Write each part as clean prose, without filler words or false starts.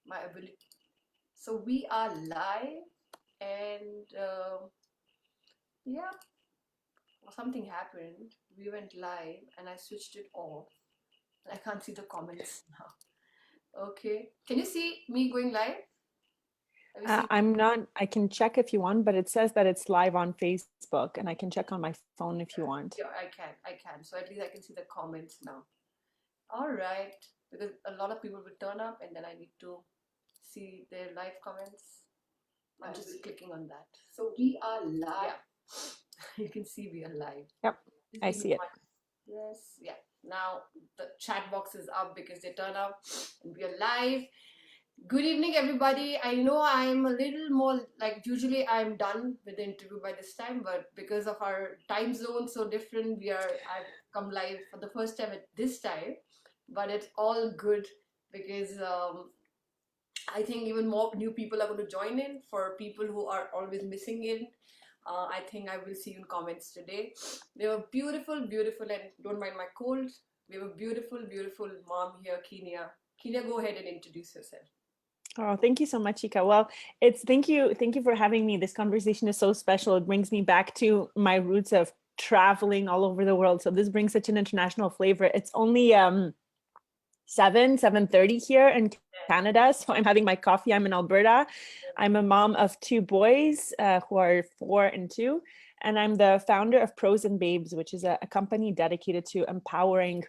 my ability. So we are live, and yeah, something happened. We went live, and I switched it off. I can't see the comments now. Okay, can you see me going live? Have you seen? I'm not, I can check if you want, but it says that it's live on Facebook and I can check on my phone if you want. Yeah, I can. I can. So at least I can see the comments now. All right, because a lot of people will turn up, and then I need to see their live comments. I'm just clicking on that. So we are live. Yeah, you can see we are live. Yep, Just I give me see it. one. Yes, yeah. Now the chat box is up because they turn up and we are live. Good evening, everybody. I know I'm a little more like usually I'm done with the interview by this time, but because of our time zone so different, I've come live for the first time at this time. But it's all good because I think even more new people are going to join in. For people who are always missing in, I think I will see you in comments today. They were beautiful, beautiful, and don't mind my cold. We have a beautiful, beautiful mom here, Kinia. Kinia, go ahead and introduce yourself. Oh, thank you so much, Ika. Well, thank you for having me. This conversation is so special. It brings me back to my roots of traveling all over the world. So this brings such an international flavor. It's only 7:30 here in Canada. So I'm having my coffee. I'm in Alberta. I'm a mom of two boys who are 4 and 2. And I'm the founder of Pros and Babes, which is a company dedicated to empowering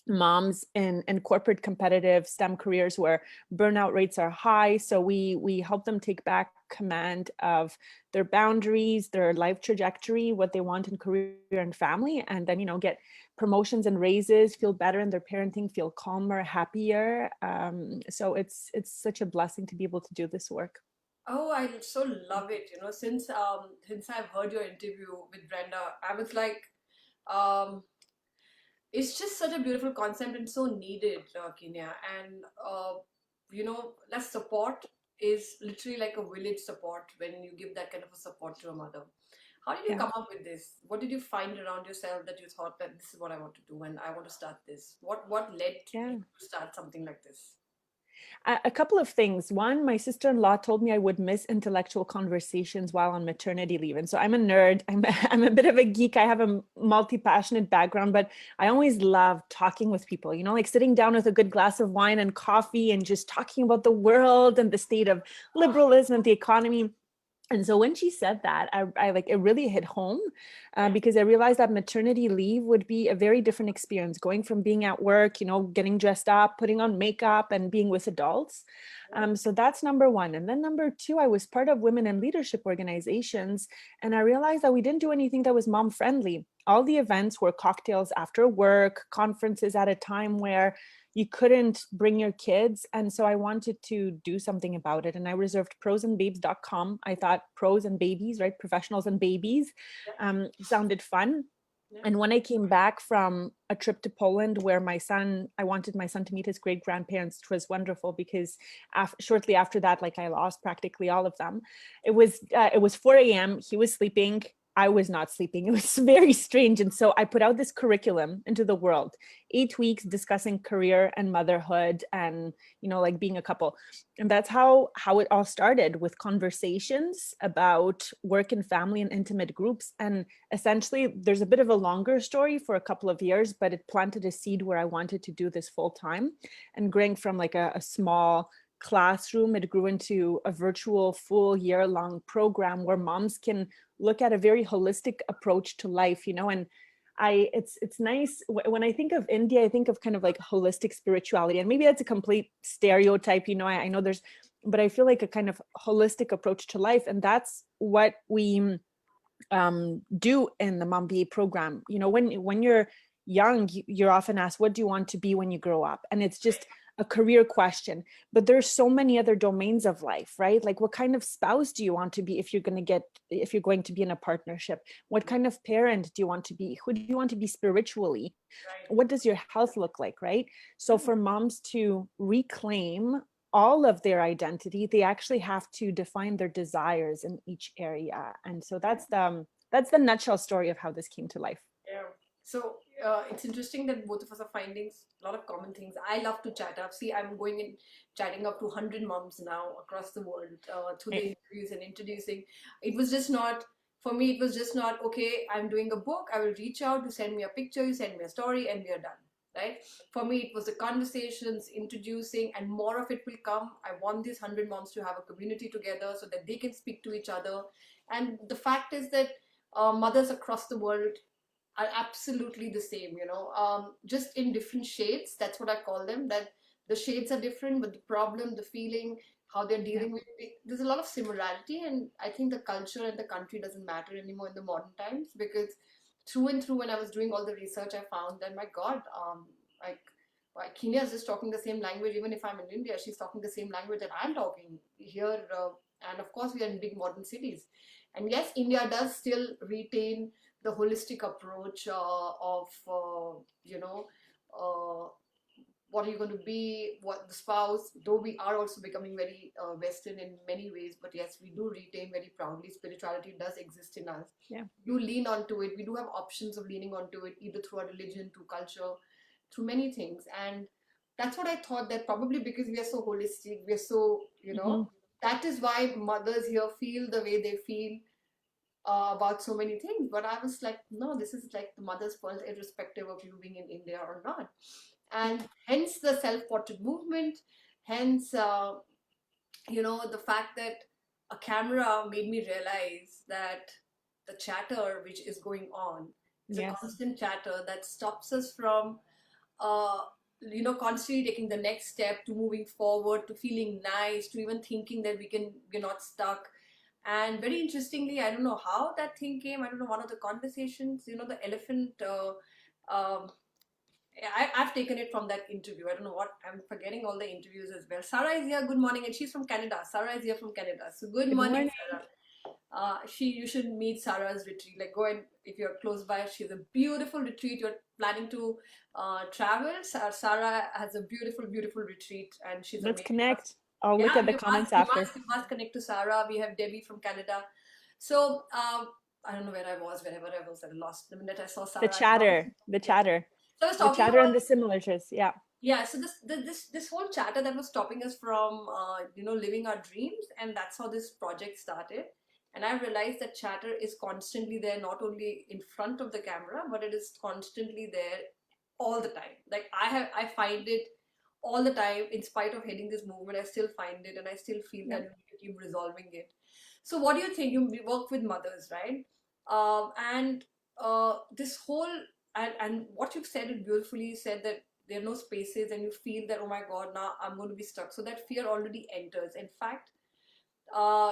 moms in corporate competitive STEM careers where burnout rates are high. So we help them take back command of their boundaries, their life trajectory, what they want in career and family, and then get promotions and raises, feel better in their parenting, feel calmer, happier. So it's such a blessing to be able to do this work. Oh, I so love it. You know, since I've heard your interview with Brenda, I was like, um, it's just such a beautiful concept and so needed, Kenya. And that support is literally like a village support when you give that kind of a support to a mother. How did you Yeah. come up with this? What did you find around yourself that you thought that this is what I want to do and I want to start this? What led you Yeah. to start something like this? A couple of things. One, my sister-in-law told me I would miss intellectual conversations while on maternity leave. And so I'm a nerd. I'm a bit of a geek. I have a multi-passionate background, but I always love talking with people, like sitting down with a good glass of wine and coffee and just talking about the world and the state of liberalism and the economy. And so when she said that, I like, it really hit home because I realized that maternity leave would be a very different experience, going from being at work, getting dressed up, putting on makeup and being with adults. So that's number one. And then number two, I was part of women in leadership organizations. And I realized that we didn't do anything that was mom friendly. All the events were cocktails after work, conferences at a time where you couldn't bring your kids. And so I wanted to do something about it. And I reserved prosandbabes.com. I thought pros and babies, right? Professionals and babies sounded fun. Yeah. And when I came back from a trip to Poland where I wanted my son to meet his great grandparents, which was wonderful because shortly after that, like I lost practically all of them. It was 4 a.m. He was sleeping. I was not sleeping. It was very strange. And so I put out this curriculum into the world, 8 weeks discussing career and motherhood and, like being a couple. And that's how it all started, with conversations about work and family and intimate groups. And essentially there's a bit of a longer story for a couple of years, but it planted a seed where I wanted to do this full time. And growing from like a small classroom, it grew into a virtual full year-long program where moms can look at a very holistic approach to life, and it's nice when I think of India, I think of kind of like holistic spirituality, and maybe that's a complete stereotype, I know there's, but I feel like a kind of holistic approach to life, and that's what we do in the Mom BA program. When you're young, you're often asked, what do you want to be when you grow up? And it's just a career question, but there's so many other domains of life, right? Like, what kind of spouse do you want to be if you're going to be in a partnership? What kind of parent do you want to be? Who do you want to be spiritually? Right. What does your health look like, right? So for moms to reclaim all of their identity, they actually have to define their desires in each area. And so that's the nutshell story of how this came to life. Yeah. So it's interesting that both of us are finding a lot of common things. I love to chat up. See, I'm going in chatting up to 100 moms now across the world through the interviews and introducing. It was just not, for me, it was just not, okay, I'm doing a book. I will reach out to send me a picture, you send me a story, and we are done. Right? For me, it was the conversations, introducing, and more of it will come. I want these 100 moms to have a community together so that they can speak to each other. And the fact is that mothers across the world are absolutely the same, just in different shades. That's what I call them. That the shades are different, but the problem, the feeling, how they're dealing with it, there's a lot of similarity. And I think the culture and the country doesn't matter anymore in the modern times, because through and through, when I was doing all the research, I found that, my God, like, Kinia is just talking the same language. Even if I'm in India, she's talking the same language that I'm talking here. And of course, we are in big modern cities. And yes, India does still retain the holistic approach of uh, what are you going to be, what the spouse, though we are also becoming very western in many ways, but yes, we do retain very proudly spirituality does exist in us. Yeah. You lean onto it. We do have options of leaning onto it, either through our religion, through culture, through many things. And that's what I thought, that probably because we are so holistic, we are so, that is why mothers here feel the way they feel about so many things. But I was like, no, this is like the mother's pearl, irrespective of you being in India or not. And hence the self-portrait movement, hence, the fact that a camera made me realize that the chatter which is going on is a constant chatter that stops us from, constantly taking the next step, to moving forward, to feeling nice, to even thinking that we're not stuck. And very interestingly, I don't know how that thing came. I don't know, one of the conversations, the elephant. I've taken it from that interview. I don't know what, I'm forgetting all the interviews as well. Sarah is here. Good morning, and she's from Canada. Sarah is here from Canada. So good morning, Sarah. You should meet Sarah's retreat. Like, go and, if you're close by, she has a beautiful retreat. You're planning to travel. Sarah has a beautiful, beautiful retreat, and she's Let's amazing. Connect. I'll look at the comments after. You must connect to Sarah. We have Debbie from Canada. So I don't know where I was. Wherever I was, I lost the minute I saw Sarah. The chatter. So I was the chatter and the similarities. Yeah. Yeah. So this whole chatter that was stopping us from living our dreams, and that's how this project started. And I realized that chatter is constantly there, not only in front of the camera, but it is constantly there all the time. Like, I find it all the time. In spite of heading this movement, I still find it, and I still feel that we need to keep resolving it. So what do you think? You work with mothers, right? And this whole, and what you've said it beautifully. You said that there are no spaces, and you feel that, oh my God, now I'm going to be stuck. So that fear already enters. In fact,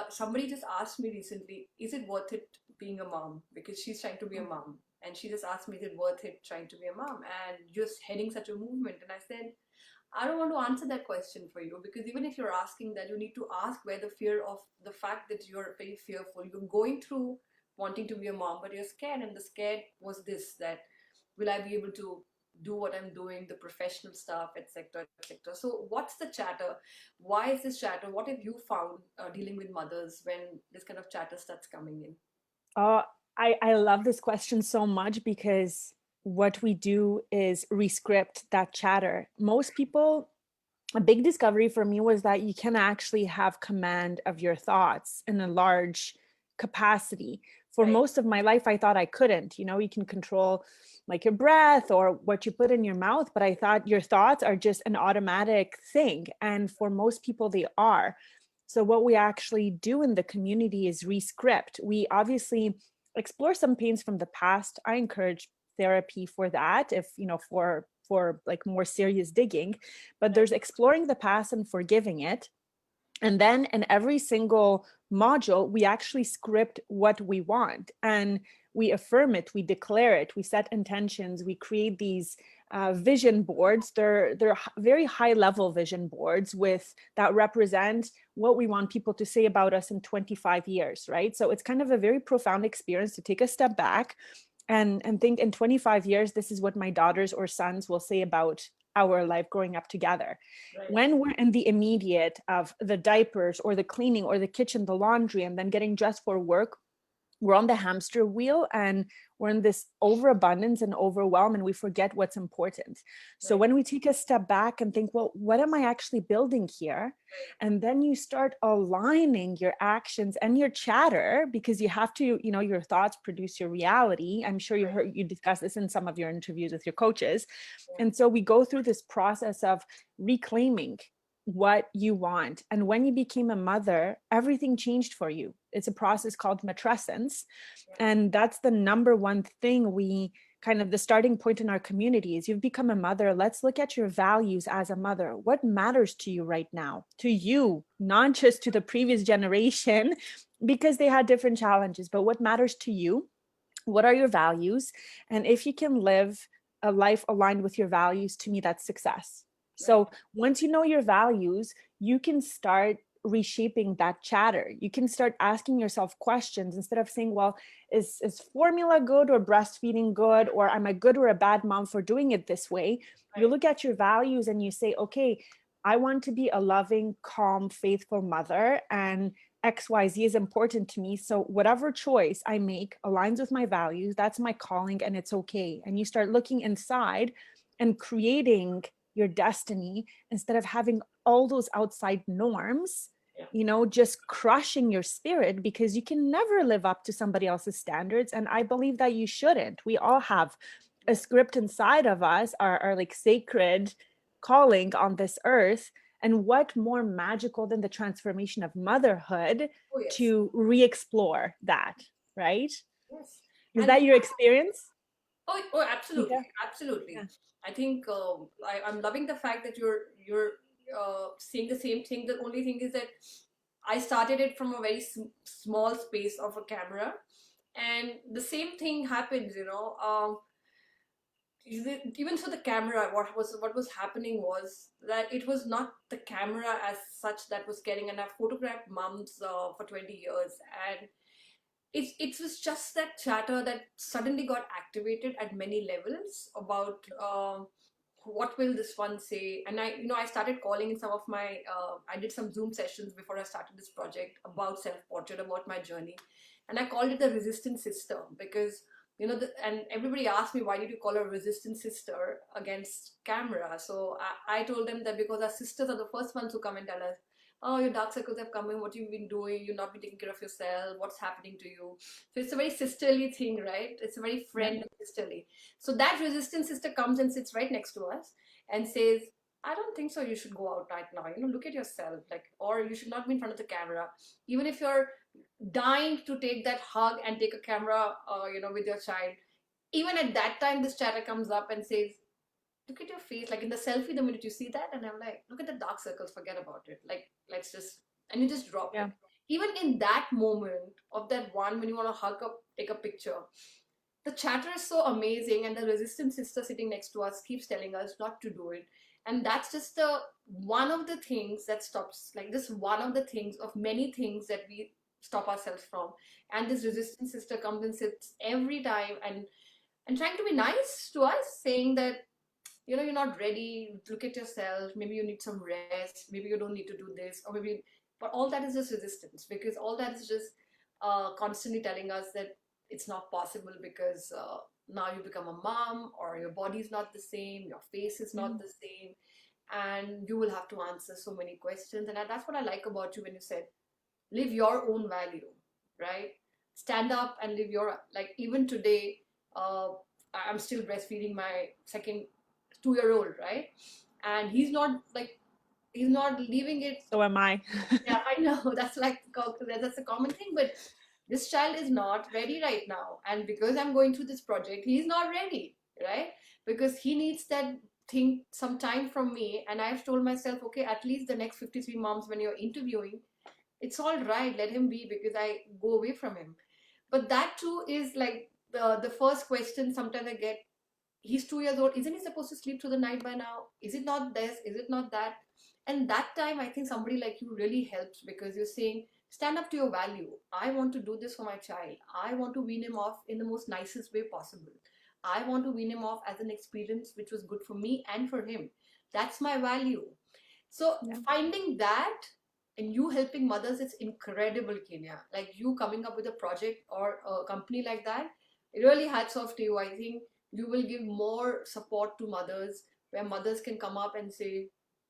somebody just asked me recently, is it worth it being a mom? Because she's trying to be a mom. And she just asked me, is it worth it trying to be a mom and just heading such a movement? And I said, I don't want to answer that question for you, because even if you're asking that, you need to ask where the fear of the fact that you're very fearful, you're going through wanting to be a mom, but you're scared. And the scared was this, that will I be able to do what I'm doing, the professional stuff, etc., etc. So what's the chatter? Why is this chatter? What have you found dealing with mothers when this kind of chatter starts coming in? I love this question so much, because what we do is rescript that chatter. Most people, a big discovery for me was that you can actually have command of your thoughts in a large capacity. For most of my life, I thought I couldn't. You can control like your breath or what you put in your mouth, but I thought your thoughts are just an automatic thing. And for most people, they are. So what we actually do in the community is rescript. We obviously explore some pains from the past. I encourage therapy for that, if for like more serious digging, but there's exploring the past and forgiving it. And then in every single module, we actually script what we want, and we affirm it, we declare it, we set intentions, we create these vision boards. They're very high level vision boards that represent what we want people to say about us in 25 years, right? So it's kind of a very profound experience to take a step back and think, in 25 years, this is what my daughters or sons will say about our life growing up together. Right. When we're in the immediate of the diapers or the cleaning or the kitchen, the laundry, and then getting dressed for work, we're on the hamster wheel and we're in this overabundance and overwhelm, and we forget what's important. So Right. when we take a step back and think, well, what am I actually building here? And then you start aligning your actions and your chatter, because you have to, you know, your thoughts produce your reality. I'm sure you discuss this in some of your interviews with your coaches. Yeah. And so we go through this process of reclaiming what you want. And when you became a mother, everything changed for you. It's a process called matrescence. And that's the number one thing we kind of the starting point in our community is you've become a mother. Let's look at your values as a mother. What matters to you right now? To you, not just to the previous generation, because they had different challenges, but what matters to you? What are your values? And if you can live a life aligned with your values, to me, that's success. Right. So once you know your values, you can start reshaping that chatter. You can start asking yourself questions instead of saying, well, is formula good or breastfeeding good? Or am I good or a bad mom for doing it this way? You Right. look at your values and you say, okay, I want to be a loving, calm, faithful mother, and XYZ is important to me. So whatever choice I make aligns with my values. That's my calling, and it's okay. And you start looking inside and creating your destiny instead of having all those outside norms, Yeah. you know, just crushing your spirit, because you can never live up to somebody else's standards. And I believe that you shouldn't. We all have a script inside of us, our like sacred calling on this earth. And what more magical than the transformation of motherhood Oh yes. to re-explore that, right? Yes. Is And that your experience, oh, absolutely, Nika? absolutely. Yeah. I think I'm loving the fact that you're saying the same thing. The only thing is that I started it from a very small space of a camera, and the same thing happens. Even so, the camera, what was happening was that it was not the camera as such that was getting, and I photographed moms for 20 years, and it was just that chatter that suddenly got activated at many levels about what will this one say. And I started calling in some of my I did some Zoom sessions before I started this project about self-portrait, about my journey, and I called it the resistance sister because and everybody asked me, why did you call her resistant sister against camera? So I told them that because our sisters are the first ones who come and tell us, oh, your dark circles have come in, what you've been doing, you've not been taking care of yourself, what's happening to you. So it's a very sisterly thing, right? It's a very Yeah. friend sisterly. So that resistant sister comes and sits right next to us and says, I don't think so, you should go out right now, look at yourself, like, or you should not be in front of the camera. Even if you're dying to take that hug and take a camera with your child, even at that time this chatter comes up and says, look at your face, like in the selfie, the minute you see that, and I'm like, look at the dark circles, forget about it, like, let's just, and you just drop Yeah. it. Even in that moment of that one, when you want to hug up, take a picture, the chatter is so amazing, and the resistant sister sitting next to us keeps telling us not to do it. And that's just the one of the things that stops, like, this one of the things of many things that we stop ourselves from. And this resistant sister comes and sits every time and trying to be nice to us, saying that you're not ready, look at yourself, maybe you need some rest, maybe you don't need to do this, or maybe, but all that is just resistance, because all that is just constantly telling us that it's not possible, because now you become a mom, or your body is not the same, your face is not the same, and you will have to answer so many questions. And that's what I like about you when you said live your own value, right? Stand up and live your, like, even today, uh, I'm still breastfeeding my second 2-year-old, right? And he's not leaving it. So am I. Yeah, I know. That's a common thing, but this child is not ready right now, and because I'm going through this project, he's not ready, right? Because he needs that thing, some time from me, and I've told myself, okay, at least the next 53 moms when you're interviewing, it's all right, let him be, because I go away from him. But that too is like the first question sometimes I get, he's 2 years old, isn't he supposed to sleep through the night by now? Is it not this, is it not that? And that time I think somebody like you really helps, because you're saying, stand up to your value. I want to do this for my child, I want to wean him off in the most nicest way possible, I want to wean him off as an experience which was good for me and for him. That's my value. So Yeah. finding that and you helping mothers, it's incredible, Kenya. Like you coming up with a project or a company like that, really hats off to you. I think you will give more support to mothers, where mothers can come up and say,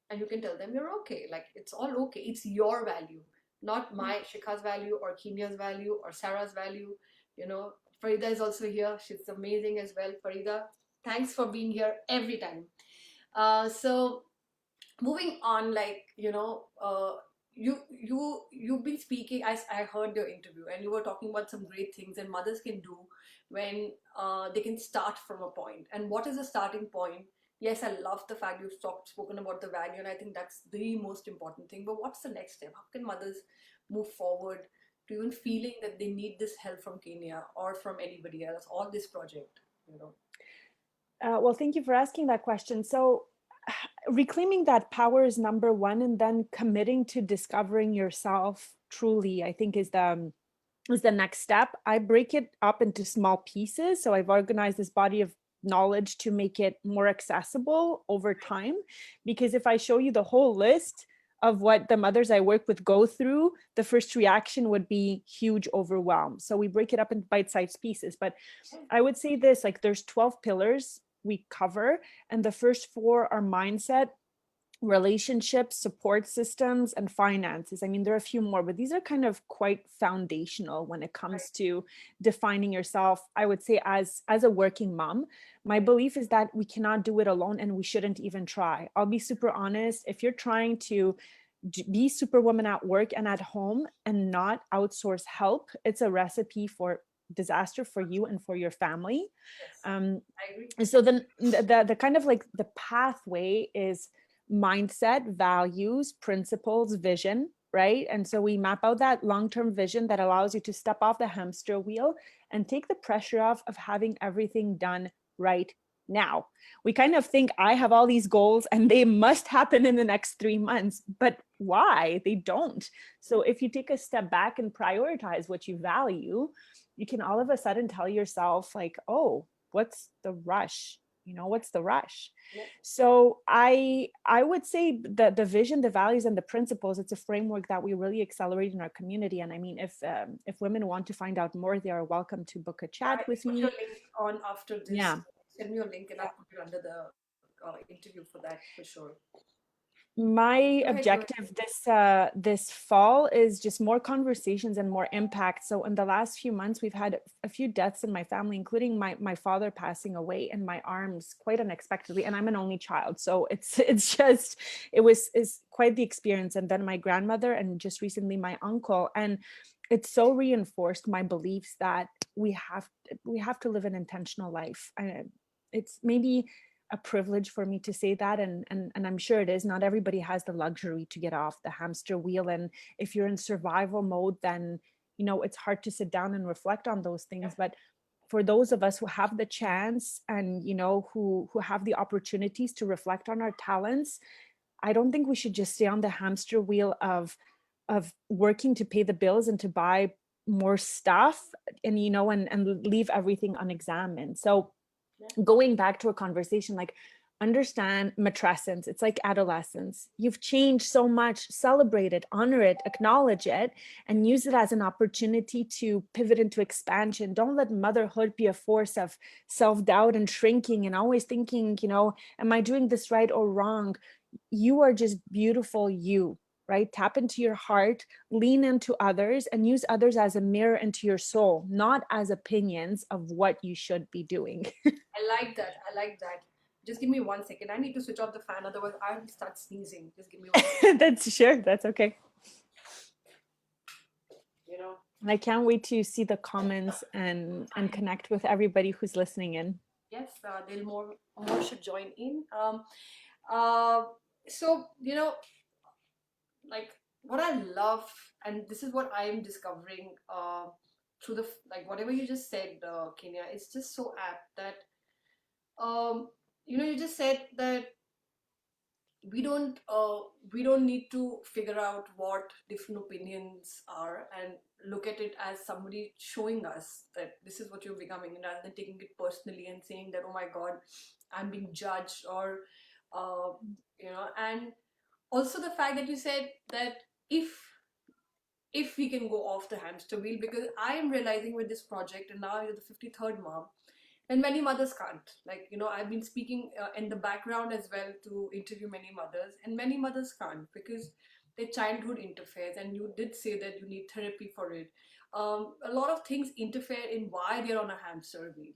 and you can tell them you're okay. Like it's all okay. It's your value, not my Shikha's value or Kenia's value or Sarah's value. You know, Farida is also here. She's amazing as well. Farida, thanks for being here every time. So moving on, like you've been speaking. I heard your interview and you were talking about some great things and mothers can do when they can start from a point. And what is the starting point? Yes, I love the fact you've spoken about the value, and I think that's the most important thing. But what's the next step? How can mothers move forward to even feeling that they need this help from Kenya or from anybody else or this project, you know? Well, thank you for asking that question. So, reclaiming that power is number one, and then committing to discovering yourself truly, I think, is the next step. I break it up into small pieces. So I've organized this body of knowledge to make it more accessible over time. Because if I show you the whole list of what the mothers I work with go through, the first reaction would be huge overwhelm. So we break it up in bite-sized pieces. But I would say this, like there's 12 pillars we cover, and the first four are mindset, relationships, support systems, and finances. I mean, there are a few more, but these are kind of quite foundational when it comes to defining yourself. I would say as a working mom, my belief is that we cannot do it alone and we shouldn't even try. I'll be super honest. If you're trying to be superwoman at work and at home and not outsource help, it's a recipe for disaster for you and for your family. Yes, I agree. So then the kind of like the pathway is mindset, values, principles, vision, right? And so we map out that long-term vision that allows you to step off the hamster wheel and take the pressure off of having everything done right now. We kind of think I have all these goals and they must happen in the next 3 months, but why? They don't. So if you take a step back and prioritize what you value, you can all of a sudden tell yourself like, oh, what's the rush? What's the rush? Yeah. So I would say the vision, the values, and the principles, it's a framework that we really accelerate in our community. And I mean, if women want to find out more, they are welcome to book a chat with Put me. your link on after this. Yeah. Send me your link and I'll put it under the interview for that for sure. My Go ahead, go ahead. objective this fall is just more conversations and more impact. So in the last few months, we've had a few deaths in my family, including my father passing away in my arms quite unexpectedly, and I'm an only child, so it's quite the experience. And then my grandmother, and just recently my uncle, and it's so reinforced my beliefs that we have to live an intentional life. It's maybe a privilege for me to say that, and I'm sure it is. Not everybody has the luxury to get off the hamster wheel, and if you're in survival mode, then it's hard to sit down and reflect on those things. But for those of us who have the chance and who have the opportunities to reflect on our talents, I don't think we should just stay on the hamster wheel of working to pay the bills and to buy more stuff, and and leave everything unexamined. So going back to a conversation, like, understand matrescence. It's like adolescence. You've changed so much. Celebrate it, honor it, acknowledge it, and use it as an opportunity to pivot into expansion. Don't let motherhood be a force of self-doubt and shrinking and always thinking, am I doing this right or wrong? You are just beautiful, right? Tap into your heart, lean into others, and use others as a mirror into your soul, not as opinions of what you should be doing. I like that. I like that. Just give me 1 second. I need to switch off the fan, otherwise I'll start sneezing. Just give me 1 second. That's okay. You know. And I can't wait to see the comments and connect with everybody who's listening in. Yes, they'll more should join in. Uh, so like what I love, and this is what I am discovering through the like whatever you just said, Kenya, it's just so apt that you just said that we don't need to figure out what different opinions are and look at it as somebody showing us that this is what you're becoming, and rather than taking it personally and saying that, oh my god, I'm being judged, or and also the fact that you said that if if we can go off the hamster wheel, because I am realizing with this project, and now you're the 53rd mom, and many mothers can't. Like, I've been speaking in the background as well to interview many mothers, and many mothers can't because their childhood interferes. And you did say that you need therapy for it. A lot of things interfere in why they're on a hamster wheel,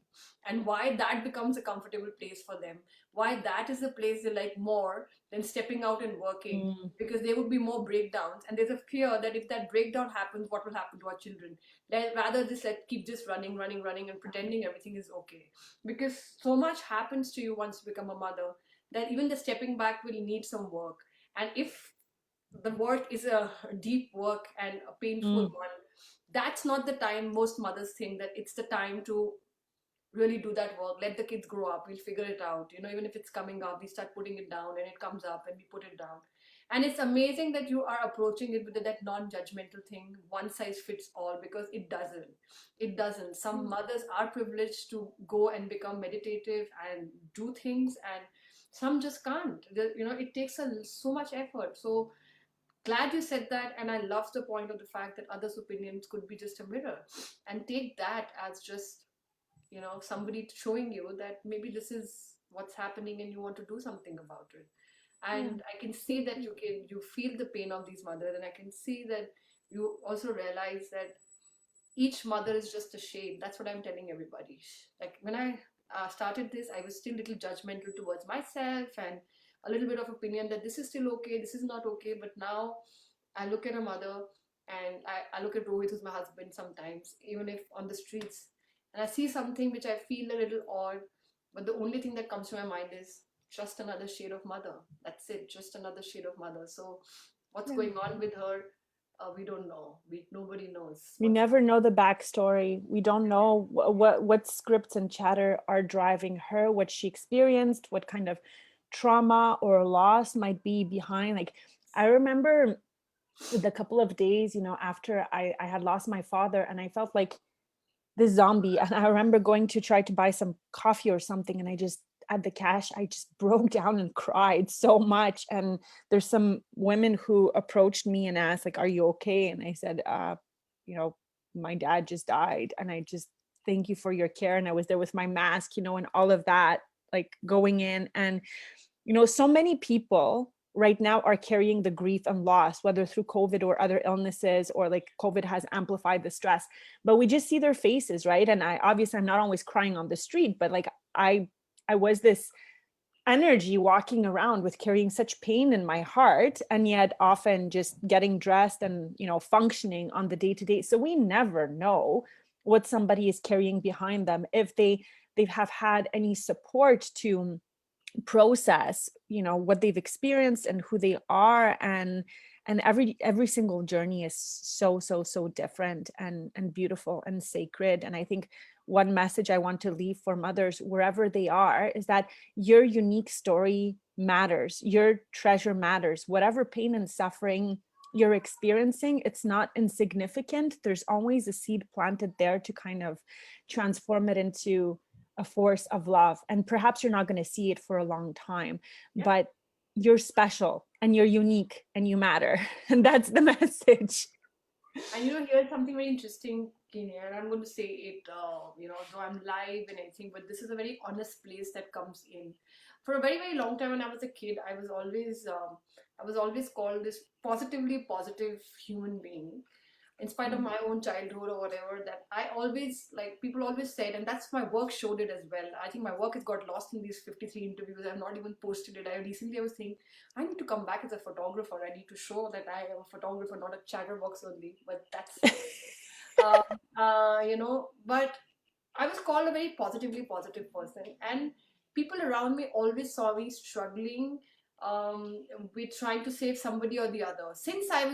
and why that becomes a comfortable place for them. Why that is a place they like more than stepping out and working, Mm, because there would be more breakdowns. And there's a fear that if that breakdown happens, what will happen to our children? Rather just let keep just running and pretending everything is okay, because so much happens to you once you become a mother that even the stepping back will need some work. And if the work is a deep work and a painful mm, one, that's not the time. Most mothers think that it's the time to really do that work. Let the kids grow up, we'll figure it out. Even if it's coming up, we start putting it down, and it comes up and we put it down. And it's amazing that you are approaching it with that non-judgmental thing, one size fits all, because it doesn't. Some mothers are privileged to go and become meditative and do things, and some just can't. It takes so much effort. So glad you said that, and I love the point of the fact that others' opinions could be just a mirror, and take that as just somebody showing you that maybe this is what's happening and you want to do something about it. yeah. And I can see that you feel the pain of these mothers, and I can see that you also realize that each mother is just a shade. That's what I'm telling everybody. Like when I started this, I was still a little judgmental towards myself, and a little bit of opinion that this is still okay, this is not okay. But now I look at a mother, and I look at Rohit, who's my husband, sometimes, even if on the streets, and I see something which I feel a little odd, but the only thing that comes to my mind is just another shade of mother. That's it, just another shade of mother. So, what's Yeah. going on with her? We don't know. Nobody knows We what's. never know the backstory. We don't know what scripts and chatter are driving her, what she experienced, what kind of trauma or loss might be behind. Like, I remember the couple of days, after I had lost my father, and I felt like this zombie. And I remember going to try to buy some coffee or something, and I just, at the cash, I just broke down and cried so much. And there's some women who approached me and asked, like, are you okay? And I said, you know my dad just died, and I just thank you for your care. And I was there with my mask, and all of that, like, going in. And so many people right now are carrying the grief and loss, whether through COVID or other illnesses, or like COVID has amplified the stress, but we just see their faces, right? And I'm not always crying on the street, but like, I was this energy walking around with carrying such pain in my heart, and yet often just getting dressed and functioning on the day to day. So we never know what somebody is carrying behind them, if they have had any support to process what they've experienced and who they are. And every single journey is so different and beautiful and sacred. And I think one message I want to leave for mothers wherever they are is that your unique story matters, your treasure matters. Whatever pain and suffering you're experiencing, it's not insignificant. There's always a seed planted there to kind of transform it into a force of love. And perhaps you're not going to see it for a long time, Yeah. but you're special and you're unique and you matter. And that's the message. And here's something very interesting, Kinia, and I'm going to say it, though I'm live and everything, but this is a very honest place that comes in. For a very, very long time when I was a kid, I was always called this positively positive human being, in spite of Mm. my own childhood or whatever. That I always, like, people always said, and that's my work showed it as well. I think my work has got lost in these 53 interviews. I've not even posted it. I was thinking, I need to come back as a photographer. I need to show that I am a photographer, not a chatterbox only. But that's, um, but I was called a very positively positive person, and people around me always saw me struggling with trying to save somebody or the other. Mm. Since I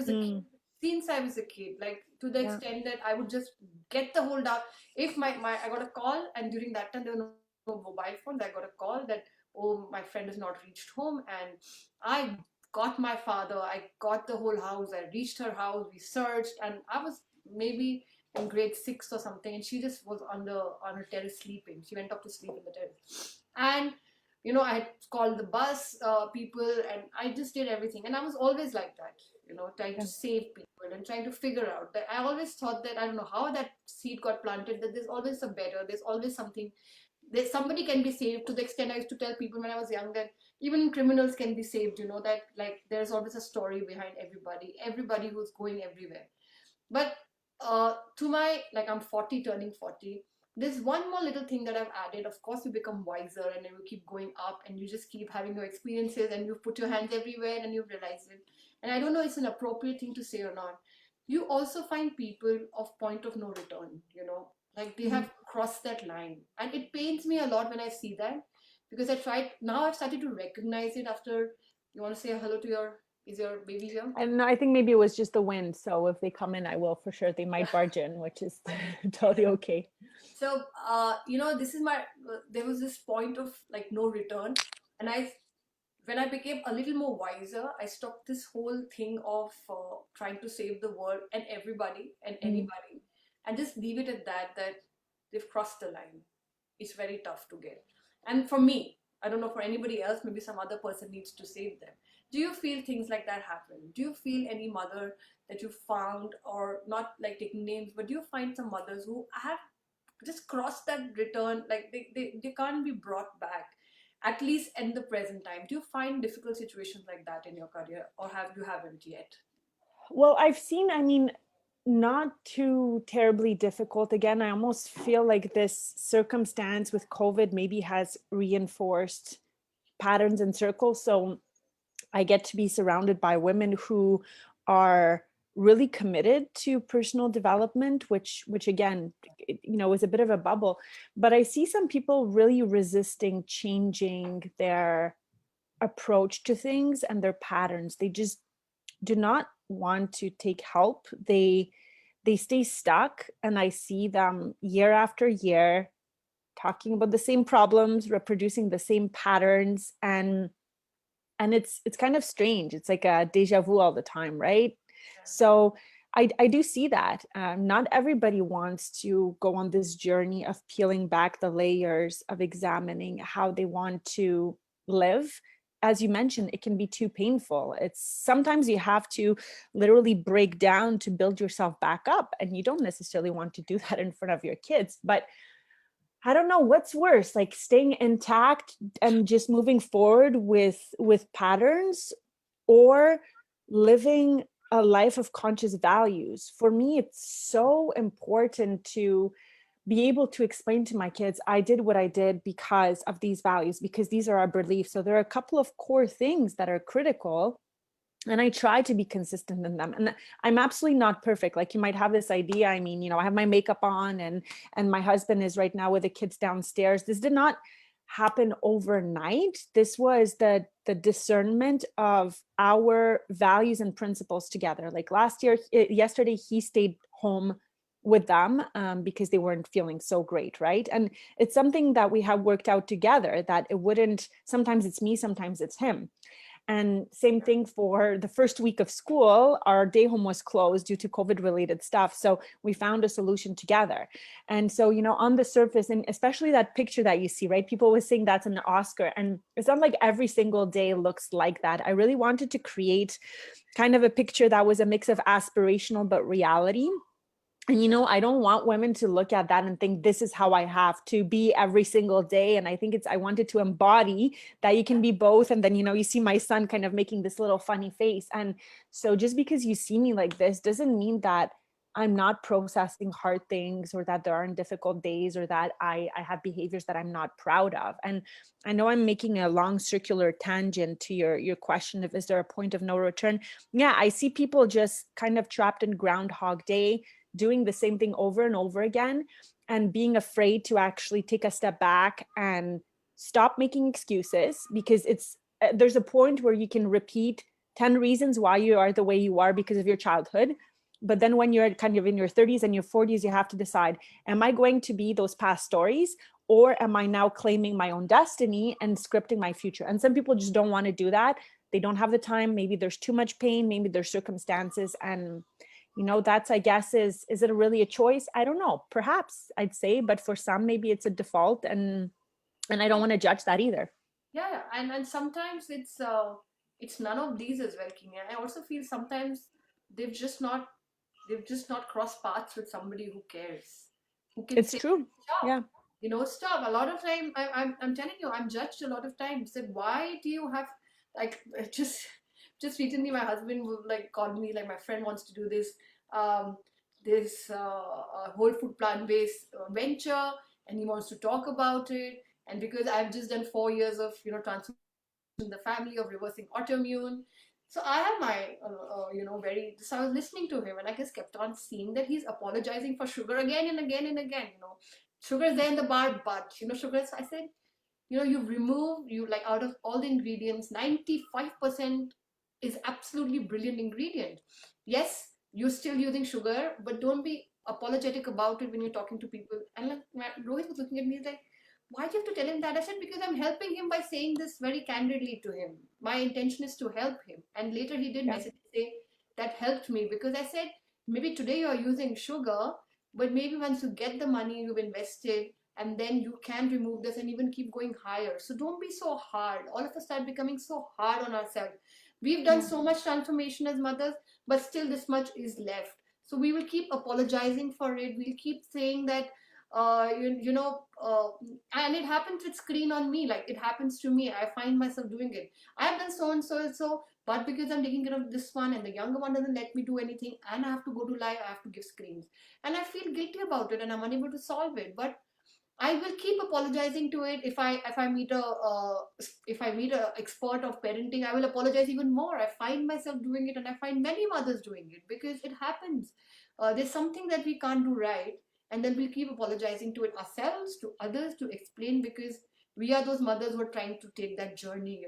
was a kid, like to the Yeah. extent that I would just get the whole doubt. If my I got a call, and during that time there were no mobile phones, I got a call that, oh, my friend is not reached home, and I got my father, I got the whole house, I reached her house, we searched, and I was maybe in grade six or something, and she just was on her terrace sleeping. She went up to sleep in the terrace, and I had called the bus people, and I just did everything, and I was always like that, trying to Yeah. save people, people and trying to figure out that. I always thought that, I don't know how that seed got planted, that there's always a better, there's always something, there's somebody can be saved. To the extent I used to tell people when I was young that even criminals can be saved, that like there's always a story behind everybody who's going everywhere. But to my, like, I'm 40, turning 40. There's one more little thing that I've added. Of course, you become wiser and you keep going up and you just keep having your experiences and you put your hands everywhere and you realize it. And I don't know it's an appropriate thing to say or not. You also find people of point of no return, like they have crossed that line. And it pains me a lot when I see that, because now I've started to recognize it after. You want to say hello to is your baby here? And I think maybe it was just the wind. So if they come in, I will for sure. They might barge in, which is totally okay. So, this is there was this point of like no return. And when I became a little more wiser, I stopped this whole thing of trying to save the world and everybody and anybody, and just leave it at that they've crossed the line. It's very tough to get. And for me, I don't know for anybody else, maybe some other person needs to save them. Do you feel things like that happen? Do you feel any mother that you found, or not like taking names, but do you find some mothers who have just crossed that return, like they can't be brought back, at least in the present time? Do you find difficult situations like that in your career, or haven't yet? Well, I've seen, I mean, not too terribly difficult. Again, I almost feel like this circumstance with COVID maybe has reinforced patterns and circles. So I get to be surrounded by women who are really committed to personal development, which again, is a bit of a bubble. But I see some people really resisting changing their approach to things and their patterns. They just do not want to take help. They stay stuck, and I see them year after year talking about the same problems, reproducing the same patterns, and it's kind of strange. It's like a deja vu all the time, right? So I do see that. Not everybody wants to go on this journey of peeling back the layers, of examining how they want to live. As you mentioned, it can be too painful. It's sometimes you have to literally break down to build yourself back up, and you don't necessarily want to do that in front of your kids. But I don't know what's worse, like staying intact and just moving forward with patterns, or living a life of conscious values. For me, it's so important to be able to explain to my kids, I did what I did because of these values, because these are our beliefs. So there are a couple of core things that are critical, and I try to be consistent in them. And I'm absolutely not perfect. Like, you might have this idea. I mean, I have my makeup on, and my husband is right now with the kids downstairs. This did not happen overnight. This was the discernment of our values and principles together. Like yesterday, he stayed home with them because they weren't feeling so great, right? And it's something that we have worked out together, that it wouldn't, sometimes it's me, sometimes it's him. And same thing for the first week of school, our day home was closed due to COVID related stuff. So we found a solution together. And so, on the surface, and especially that picture that you see, right? People always saying that's an Oscar. And it's not like every single day looks like that. I really wanted to create kind of a picture that was a mix of aspirational but reality. And, I don't want women to look at that and think this is how I have to be every single day. And I think I wanted to embody that you can be both. And then, you see my son kind of making this little funny face. And so just because you see me like this doesn't mean that I'm not processing hard things, or that there aren't difficult days, or that I have behaviors that I'm not proud of. And I know I'm making a long circular tangent to your question of, is there a point of no return? Yeah, I see people just kind of trapped in Groundhog Day, doing the same thing over and over again, and being afraid to actually take a step back and stop making excuses, because there's a point where you can repeat 10 reasons why you are the way you are because of your childhood. But then when you're kind of in your 30s and your 40s, you have to decide, am I going to be those past stories, or am I now claiming my own destiny and scripting my future? And some people just don't want to do that. They don't have the time. Maybe there's too much pain. Maybe there's circumstances. And that's, I guess, is it really a choice? I don't know. Perhaps, I'd say, but for some, maybe it's a default, and I don't want to judge that either. Yeah, and sometimes it's none of these as well, Kinia. I also feel sometimes they've just not they've just not crossed paths with somebody who cares, who can It's say, true. stop, Yeah. stop. A lot of time, I'm telling you, I'm judged a lot of times. Said, why do you have, like, just recently, my husband would like called me, like, my friend wants to do um, whole food plant-based venture, and he wants to talk about it. And because I've just done 4 years of, transformation in the family, of reversing autoimmune. So I have my, so I was listening to him, and I just kept on seeing that he's apologizing for sugar again and again and again. Sugar is there in the bar, but, sugar. So I said, you like, out of all the ingredients, 95% is absolutely brilliant ingredient. Yes, you're still using sugar, but don't be apologetic about it when you're talking to people. And like, Rohit was looking at me like, why do you have to tell him that? I said, because I'm helping him by saying this very candidly to him. My intention is to help him. And later he did Yeah. message say that helped me, because I said, maybe today you're using sugar, but maybe once you get the money you've invested, and then you can remove this and even keep going higher. So don't be so hard. All of us start becoming so hard on ourselves. We've done Yeah. so much transformation as mothers, but still this much is left. So we will keep apologizing for it. We'll keep saying that, and it happens with screen on me. Like, it happens to me. I find myself doing it. I've done so and so and so, but because I'm taking care of this one and the younger one doesn't let me do anything, and I have to go to live, I have to give screens. And I feel guilty about it, and I'm unable to solve it. But I will keep apologizing to it. If I meet a expert of parenting, I will apologize even more. I find myself doing it, and I find many mothers doing it, because it happens. There's something that we can't do right, and then we'll keep apologizing to it ourselves, to others, to explain, because we are those mothers who are trying to take that journey,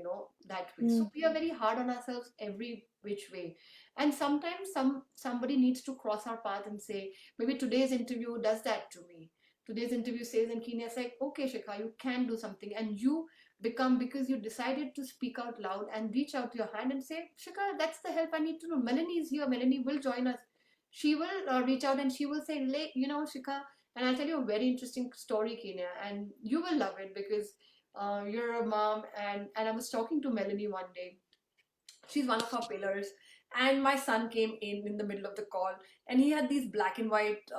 that way. So Mm. we are very hard on ourselves every which way, and sometimes somebody needs to cross our path and say, maybe today's interview does that to me. Today's interview says, and Kinia said, okay, Shikha, you can do something. And you become, because you decided to speak out loud and reach out your hand and say, Shikha, that's the help I need to know. Melanie is here. Melanie will join us. She will reach out and she will say, Shikha, and I'll tell you a very interesting story, Kinia, and you will love it, because you're a mom. And I was talking to Melanie one day. She's one of our pillars. And my son came in the middle of the call, and he had these black and white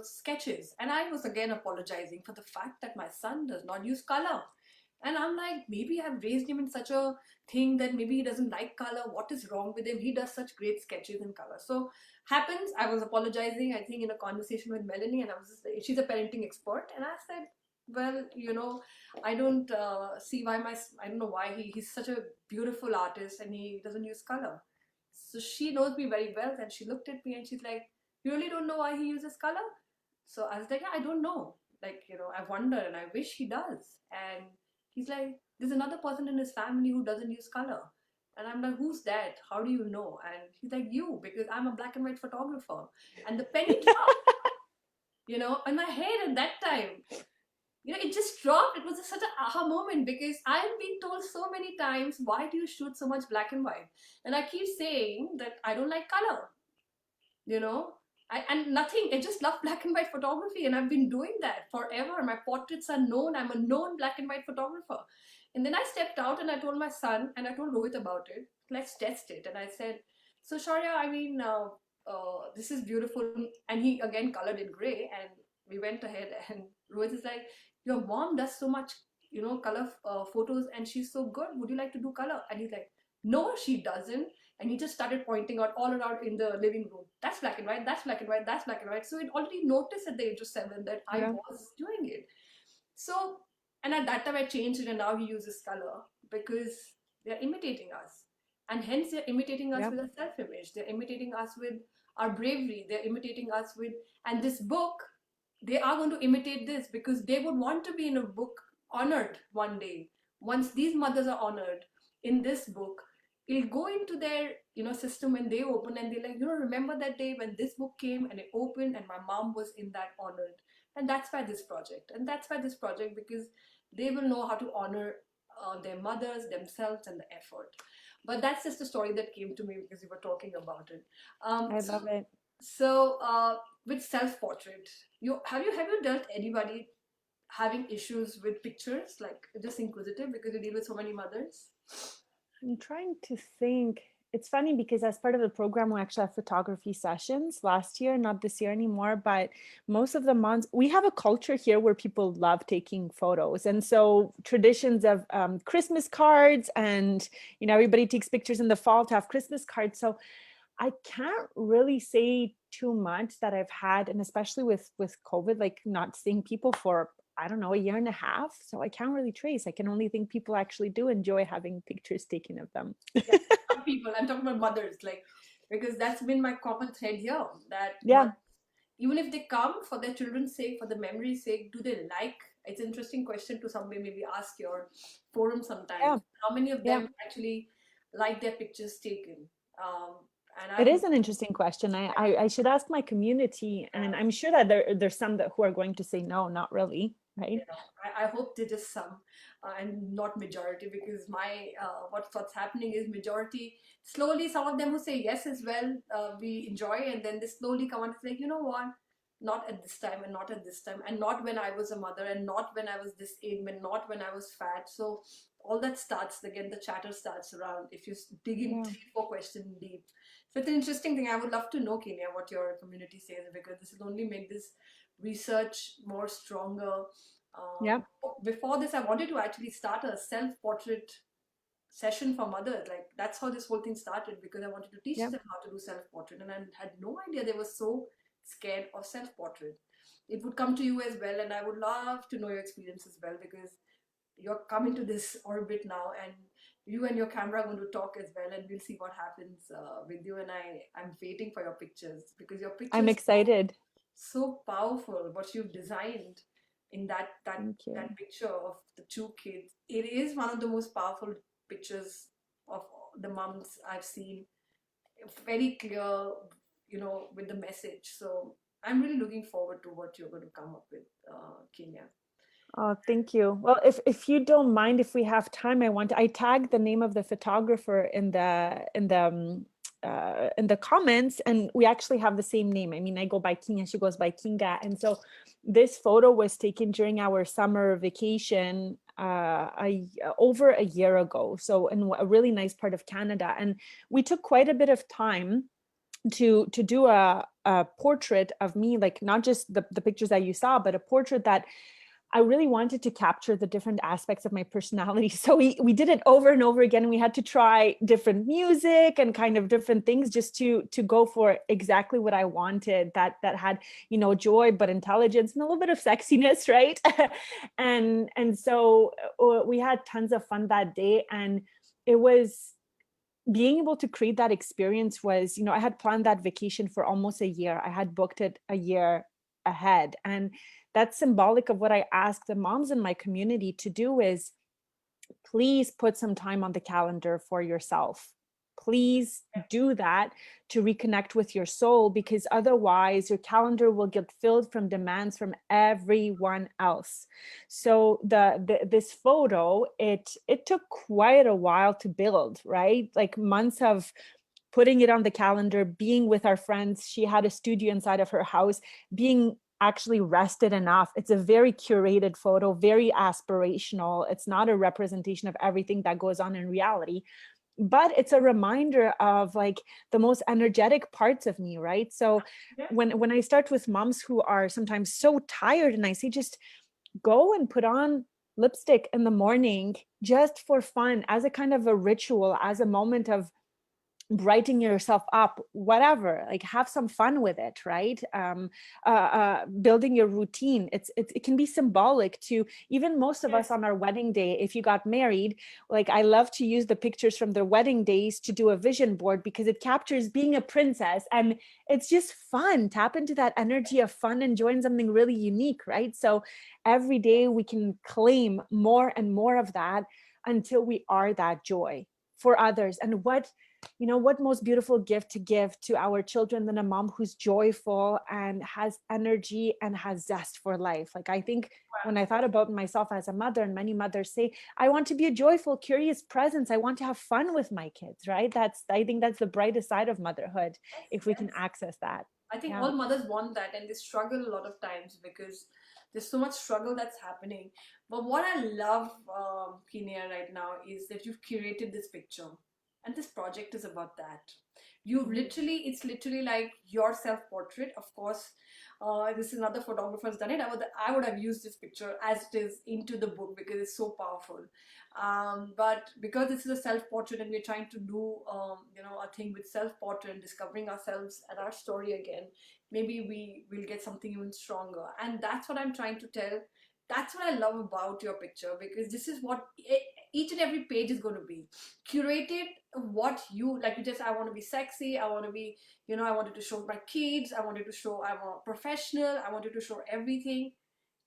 sketches, and I was again apologizing for the fact that my son does not use color. And I'm like, maybe I've raised him in such a thing that maybe he doesn't like color. What is wrong with him? He does such great sketches in color. So happens, I was apologizing, I think, in a conversation with Melanie, and I was just, she's a parenting expert, and I said, well, I don't see why I don't know why he's such a beautiful artist and he doesn't use color. So she knows me very well, and she looked at me and she's like, you really don't know why he uses color? So I was like, yeah, I don't know. Like, I wonder and I wish he does. And he's like, there's another person in his family who doesn't use color. And I'm like, who's that? How do you know? And he's like, you, because I'm a black and white photographer. And the penny dropped, in my head at that time. It just dropped. It was such an aha moment, because I've been told so many times, why do you shoot so much black and white? And I keep saying that I don't like color, you know. And nothing, I just love black and white photography, and I've been doing that forever. My portraits are known. I'm a known black and white photographer. And then I stepped out and I told my son and I told Rohit about it. Let's test it. And I said, so Shaurya, I mean, this is beautiful. And he again colored it gray, and we went ahead. And Rohit is like, your mom does so much, color photos, and she's so good. Would you like to do color? And he's like, no, she doesn't. And he just started pointing out all around in the living room. That's black and white, that's black and white, that's black and white. So it already noticed at the age of 7 that I Yeah. was doing it. So, and at that time I changed it, and now he uses color, because they're imitating us. And hence they're imitating us Yeah. with a self-image. They're imitating us with our bravery. They're imitating us with, and this book, they are going to imitate this, because they would want to be in a book honored one day. Once these mothers are honored in this book, it'll go into their system when they open, and they're like, remember that day when this book came and it opened and my mom was in that honored. And that's why this project, because they will know how to honor their mothers, themselves, and the effort. But that's just a story that came to me because we were talking about it. I love it. So with self-portrait, have you dealt anybody having issues with pictures, like just inquisitive because you deal with so many mothers? I'm trying to think it's funny because as part of the program, we actually have photography sessions last year, not this year anymore, but most of the moms, we have a culture here where people love taking photos. And so traditions of Christmas cards and, you know, everybody takes pictures in the fall to have Christmas cards. So I can't really say too much that I've had, and especially with COVID, like not seeing people for, I don't know, a year and a half. So I can't really trace. I can only think people actually do enjoy having pictures taken of them. Yeah, some people. I'm talking about mothers, like, because that's been my common thread here. That Yeah, even if they come for their children's sake, for the memory's sake, do they like? It's an interesting question to somebody maybe ask your forum yeah, sometimes. How many of yeah. them actually like their pictures taken? Um, and It I've is an interesting question. I should ask my community, and I'm sure that there's some that who are going to say no, not really, right? you know, I hope they just some and not majority, because my what's happening is majority slowly, some of them who say yes as well, we enjoy, and then they slowly come on to say, you know what, not at this time, and not at this time, and not when I was a mother, and not when I was this age, and not when I was fat. So all that starts again, the chatter starts around if you dig in Yeah, 3 4 questions deep. So it's an interesting thing. I would love to know, Kenya, what your community says, because this will only make this research more stronger. yeah, Before this, I wanted to actually start a self-portrait session for mothers. Like, that's how this whole thing started, because I wanted to teach yeah. them how to do self-portrait, and I had no idea they were so scared of self-portrait. It would come to you as well, and I would love to know your experience as well, because you're coming to this orbit now, and you and your camera are going to talk as well, and we'll see what happens with you. And I'm waiting for your pictures, because your I'm pictures excited. so powerful, what you've designed in Thank that you. picture of the 2 kids. It is one of the most powerful pictures of the moms I've seen. Very clear, with the message. So I'm really looking forward to what you're going to come up with, Kenya. Oh, thank you. Well, if you don't mind, if we have time, I tagged the name of the photographer in the comments, and we actually have the same name. I mean, I go by Kinia, she goes by Kinga, and so this photo was taken during our summer vacation over a year ago. So in a really nice part of Canada, and we took quite a bit of time to do a portrait of me, like not just the pictures that you saw, but a portrait that I really wanted to capture the different aspects of my personality. So we did it over and over again. We had to try different music and kind of different things just to go for exactly what I wanted, that had, you know, joy, but intelligence and a little bit of sexiness, right? And so we had tons of fun that day. And it was being able to create that experience was, you know, I had planned that vacation for almost a year. I had booked it a year ahead. And that's symbolic of what I ask the moms in my community to do is please put some time on the calendar for yourself. Please do that to reconnect with your soul, because otherwise your calendar will get filled from demands from everyone else. So this photo, it took quite a while to build, right? Like months of putting it on the calendar, being with our friends. She had a studio inside of her house, being actually rested enough. It's a very curated photo, very aspirational. It's not a representation of everything that goes on in reality, but it's a reminder of like the most energetic parts of me, right? So Yeah. when I start with moms who are sometimes so tired, and I say just go and put on lipstick in the morning just for fun, as a kind of a ritual, as a moment of brightening yourself up, whatever, like have some fun with it, right? Building your routine, it can be symbolic to even most of us Yes. on our wedding day. If you got married, like I love to use the pictures from their wedding days to do a vision board, because it captures being a princess, and it's just fun. Tap into that energy of fun and join something really unique, right? So every day we can claim more and more of that until we are that joy for others. And what, you know, what most beautiful gift to give to our children than a mom who's joyful and has energy and has zest for life? Like, I think when I thought about myself as a mother, and many mothers say, I want to be a joyful, curious presence. I want to have fun with my kids, right? I think that's the brightest side of motherhood, Yes, if we can yes. access that. I think Yeah. all mothers want that, and they struggle a lot of times because there's so much struggle that's happening. But what I love, Kenia, right now is that you've curated this picture. And this project is about that. You literally, it's literally like your self-portrait. Of course, this is another photographer's done it. I would have used this picture as it is into the book because it's so powerful. But because this is a self-portrait and we're trying to do, a thing with self-portrait and discovering ourselves and our story again, maybe we will get something even stronger. And that's what I'm trying to tell. That's what I love about your picture, because this is what each and every page is going to be curated. What you like, you just, I want to be sexy, I want to be, I wanted to show my kids, I wanted to show I'm a professional, I wanted to show everything.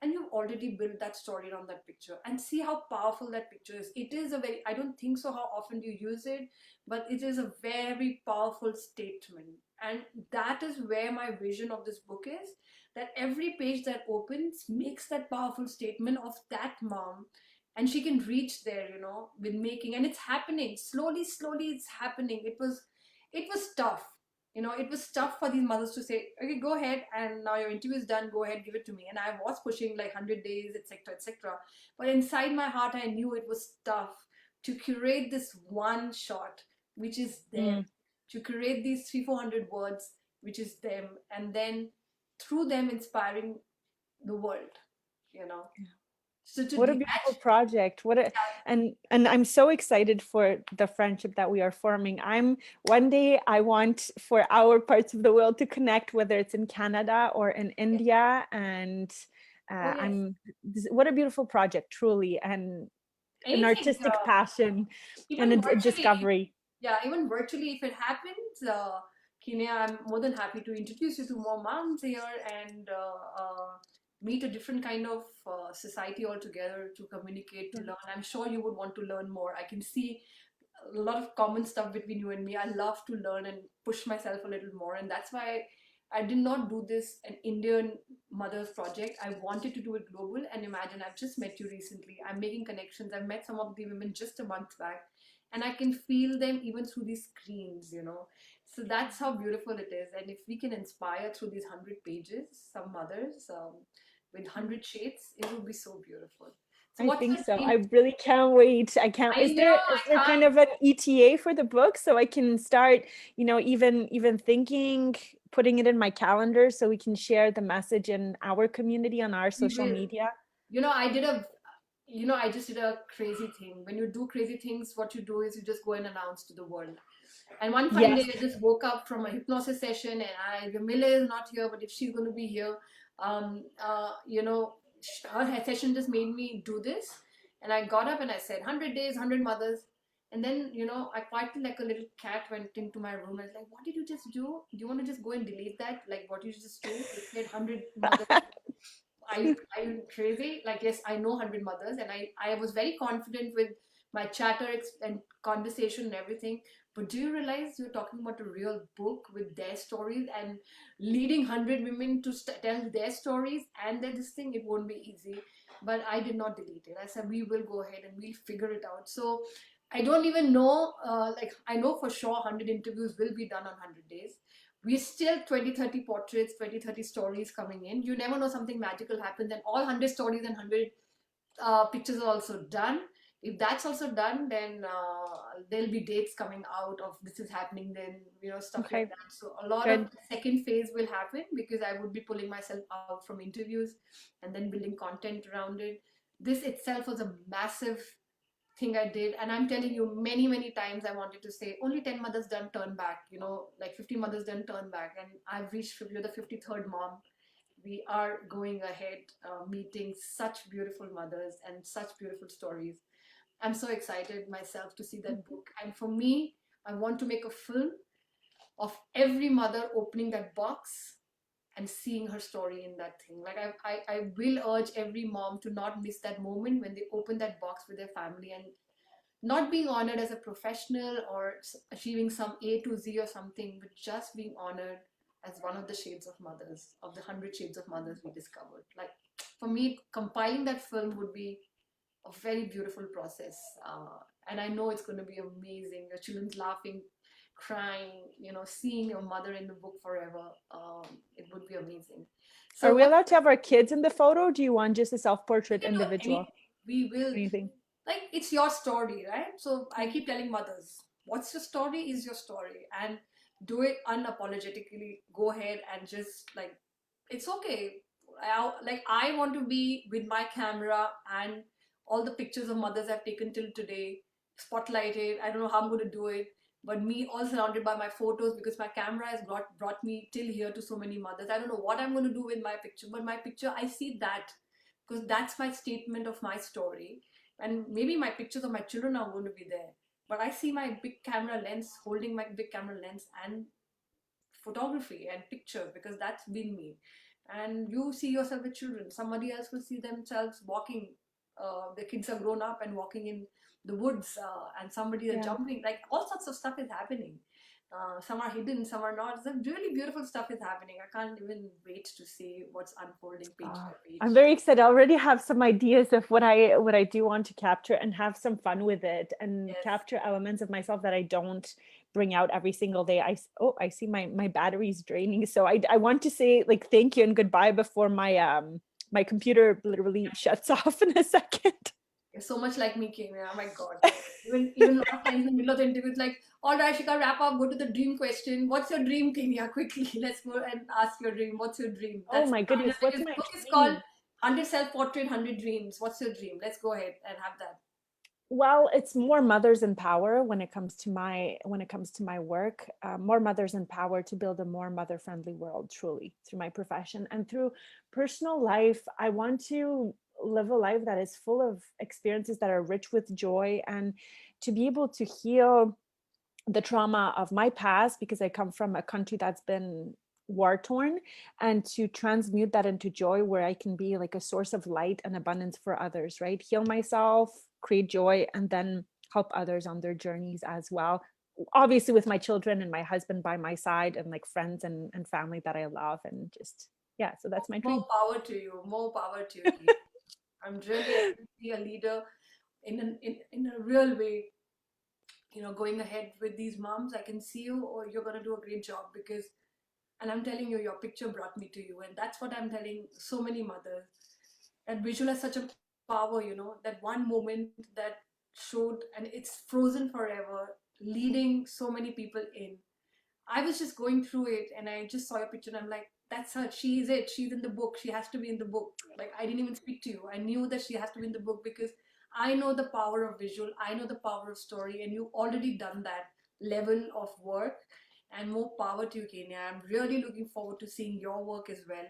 And you've already built that story around that picture, and see how powerful that picture is. It is a very, I don't think so how often you use it, but it is a very powerful statement. And that is where my vision of this book is, that every page that opens makes that powerful statement of that mom, and she can reach there, with making. And it's happening slowly, slowly, it's happening. It was tough. It was tough for these mothers to say, okay, go ahead, and now your interview is done, go ahead, give it to me. And I was pushing like 100 days, etc., etc. But inside my heart, I knew it was tough to curate this one shot, which is them, to create these 300-400 words, which is them, and then through them inspiring the world, you know. So to What a detach, beautiful project. And I'm so excited for the friendship that we are forming. One day I want for our parts of the world to connect, whether it's in Canada or in India. And oh yes, what a beautiful project, truly, and an anything, artistic passion and even a virtually, discovery. yeah, even virtually, if it happens, Kinia, I'm more than happy to introduce you to more moms here, and meet a different kind of society altogether, to communicate, to learn. I'm sure you would want to learn more. I can see a lot of common stuff between you and me. I love to learn and push myself a little more, and that's why I did not do this an Indian mothers project. I wanted to do it global. And imagine, I've just met you recently. I'm making connections. I've met some of the women just a month back, and I can feel them even through these screens. So that's how beautiful it is. And if we can inspire through these 100 pages some mothers, with 100 shades, it would be so beautiful. So I what's think your so. dream? I really can't wait. I can't. I Is know, there I kind can't. of an ETA for the book so I can start, even thinking, putting it in my calendar so we can share the message in our community on our We social will. media? I just did a crazy thing. When you do crazy things, what you do is you just go and announce to the world. And one fine Yes. day, I just woke up from a hypnosis session, and Jamila is not here, but if she's going to be here, um, uh, you know, her session just made me do this. And I got up and I said, 100 days, 100 mothers. And then, I quietly, like a little cat, went into my room and was like, what did you just do? Do you want to just go and delete that? Like, what you just do? You said 100 mothers. Are you crazy? Like, yes, I know 100 mothers, and I was very confident with my chatter and conversation and everything. But do you realize you're talking about a real book with their stories, and leading 100 women to tell their stories and then this thing? It won't be easy. But I did not delete it. I said, we will go ahead and we'll figure it out. So I don't even know, like, I know for sure 100 interviews will be done on 100 days. We still 20-30 portraits, 20-30 stories coming in. You never know, something magical happens, and all 100 stories and 100 pictures are also done. If that's also done, then there'll be dates coming out of this is happening, then stuff like Okay, that. So a lot of good. the second phase will happen, because I would be pulling myself out from interviews and then building content around it. This itself was a massive thing I did. And I'm telling you, many, many times I wanted to say, only 10 mothers done turn back, like 50 mothers done turn back. And I've reached, you're the 53rd mom. We are going ahead, meeting such beautiful mothers and such beautiful stories. I'm so excited myself to see that book. And for me, I want to make a film of every mother opening that box and seeing her story in that thing. Like, I will urge every mom to not miss that moment when they open that box with their family, and not being honored as a professional or achieving some A to Z or something, but just being honored as one of the shades of mothers, of the 100 shades of mothers we discovered. Like, for me, compiling that film would be a very beautiful process. And I know it's going to be amazing. Your children's laughing, crying, seeing your mother in the book forever. It would be amazing. Are So, we what allowed to have our kids in the photo? Or do you want just a we self-portrait can do individual? anything. We will, Anything? like, it's your story, right? So I keep telling mothers, what's your story is your story, and do it unapologetically. Go ahead and just like, it's okay. I want to be with my camera and all the pictures of mothers I've taken till today, spotlighted. I don't know how I'm going to do it, but me all surrounded by my photos, because my camera has brought me till here to so many mothers. I don't know what I'm going to do with my picture, but my picture, I see that, because that's my statement of my story. And maybe my pictures of my children are going to be there, but I see my big camera lens, holding my big camera lens and photography and picture, because that's been me. And you see yourself with children, somebody else will see themselves walking, the kids are grown up and walking in the woods, and somebody is Yeah. jumping, like all sorts of stuff is happening. Some are hidden, some are not. Some really beautiful stuff is happening. I can't even wait to see what's unfolding page by I'm page. very excited. I already have some ideas of what I do want to capture and have some fun with it and Yes. capture elements of myself that I don't bring out every single day. I see my battery's draining. So I want to say like thank you and goodbye before my computer literally shuts off in a second. You're so much like me, Kinia. Oh my God. Even a lot of times in the middle of the interview, it's like, all right, Shika, wrap up, go to the dream question. What's your dream, Kinia? Quickly, let's go and ask your dream. What's your dream? Oh That's my final, goodness, what's because the my book is called dream? 100 Self-Portrait, 100 Dreams. What's your dream? Let's go ahead and have that. Well, it's more mothers in power when it comes to my work. More mothers in power to build a more mother-friendly world, truly, through my profession and through personal life. I want to live a life that is full of experiences that are rich with joy, and to be able to heal the trauma of my past, because I come from a country that's been war torn, and to transmute that into joy where I can be like a source of light and abundance for others, right? Heal myself, create joy, and then help others on their journeys as well. Obviously, with my children and my husband by my side, and like friends and family that I love, and just, yeah, so that's my More dream. power to you. More power to you, Kinia. I'm really able to be a leader in a real way, going ahead with these moms. I can see you, or you're going to do a great job, because, and I'm telling you, your picture brought me to you. And that's what I'm telling so many mothers. That visual has such a power, that one moment that showed, and it's frozen forever, leading so many people in. I was just going through it and I just saw your picture and I'm like, that's her. She is it. She's in the book. She has to be in the book. Like, I didn't even speak to you. I knew that she has to be in the book, because I know the power of visual. I know the power of story, and you've already done that level of work. And more power to you, Kenya. I'm really looking forward to seeing your work as well.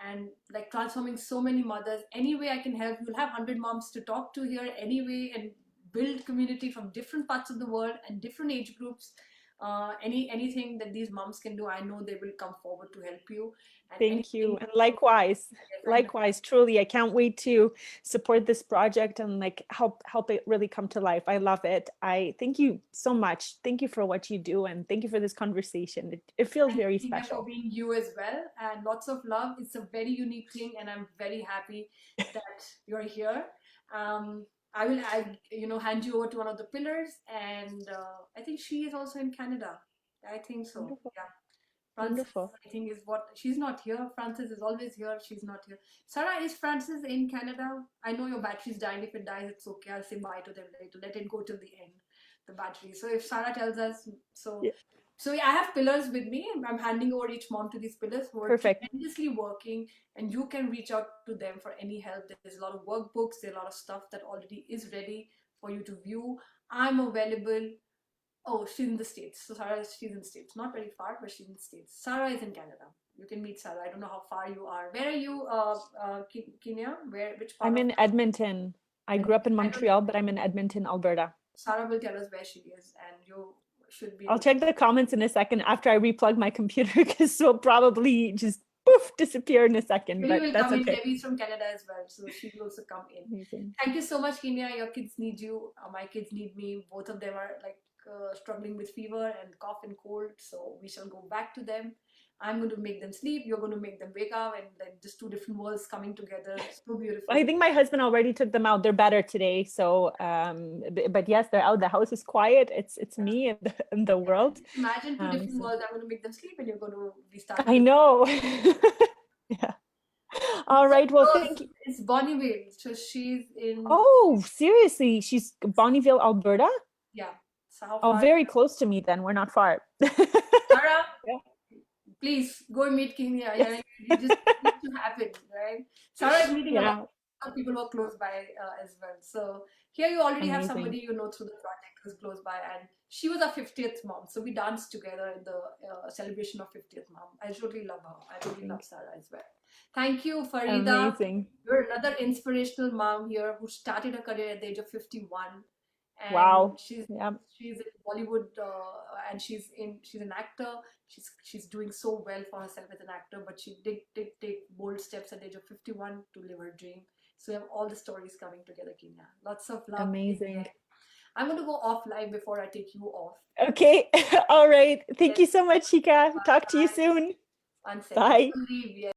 And like transforming so many mothers. Any way I can help, you'll have 100 moms to talk to here anyway, and build community from different parts of the world and different age groups. Anything that these moms can do, I know they will come forward to help you. And Thank you. anything, And likewise, yes, likewise, truly, I can't wait to support this project and like help it really come to life. I love it. I thank you so much. Thank you for what you do, and thank you for this conversation. It feels thank very you, Tina, for special. being you as well, and lots of love. It's a very unique thing, and I'm very happy that you're here. Um, I hand you over to one of the pillars, and I think she is also in Canada. I think so. Wonderful. Yeah. Francis, Wonderful. I think, is what she's not here. Francis is always here. She's not here. Sarah, is Francis in Canada? I know your battery's dying. If it dies, it's okay. I'll say bye to them later. Let it go till the end, the battery. So if Sarah tells us, so Yeah. so yeah, I have pillars with me. I'm handing over each mom to these pillars who are Perfect. tremendously working, and you can reach out to them for any help. There's a lot of workbooks. There's a lot of stuff that already is ready for you to view. I'm available. Oh, she's in the States. So she's in the States. Not very far, but she's in the States. Sarah is in Canada. You can meet Sarah. I don't know how far you are. Where are you, Kenya? Which part I'm of? in Edmonton. I grew up in I don't. Montreal, but I'm in Edmonton, Alberta. Sarah will tell us where she is, and you should be I'll able to. check the comments in a second after I replug my computer, because it'll probably just poof disappear in a second, Debbie but will that's come in. okay. Debbie's from Canada as well, so she will also come in. Amazing. Thank you so much, Kenya. Your kids need you. My kids need me. Both of them are like struggling with fever and cough and cold, so we shall go back to them. I'm going to make them sleep. You're going to make them wake up, and then just two different worlds coming together. So I beautifully. think my husband already took them out. They're better today. So, but yes, they're out. The house is quiet. It's me and the world. Imagine two different So worlds. I'm going to make them sleep, and you're going to be starting I with. know. Yeah. All right. Well, Close. thank you. It's Bonneville, so she's in. Oh, seriously? She's Bonnyville, Alberta? Yeah. So how Oh, far? very close to me then. We're not far. Sarah, Yeah. please go and meet Kinia. Yes. You just need to happen, right? Sarah is meeting a lot Yeah. of people who are close by as well. So here you already have Amazing. somebody you know through the project who's close by, and she was our 50th mom. So we danced together in the celebration of 50th mom. I really love her. I really love Sarah as well. Thank you, Farida. Amazing. You're another inspirational mom here who started her career at the age of 51, and Wow. Yeah. she's in Bollywood, and she's an actor. She's doing so well for herself as an actor, but she did take bold steps at the age of 51 to live her dream. So you have all the stories coming together, Kinia. Lots of love. Amazing. I'm going to go off live before I take you off. Okay. All right. Thank Yes. you so much, Shika. Talk to you Bye. soon. 1 second. Bye. Leave. Yes.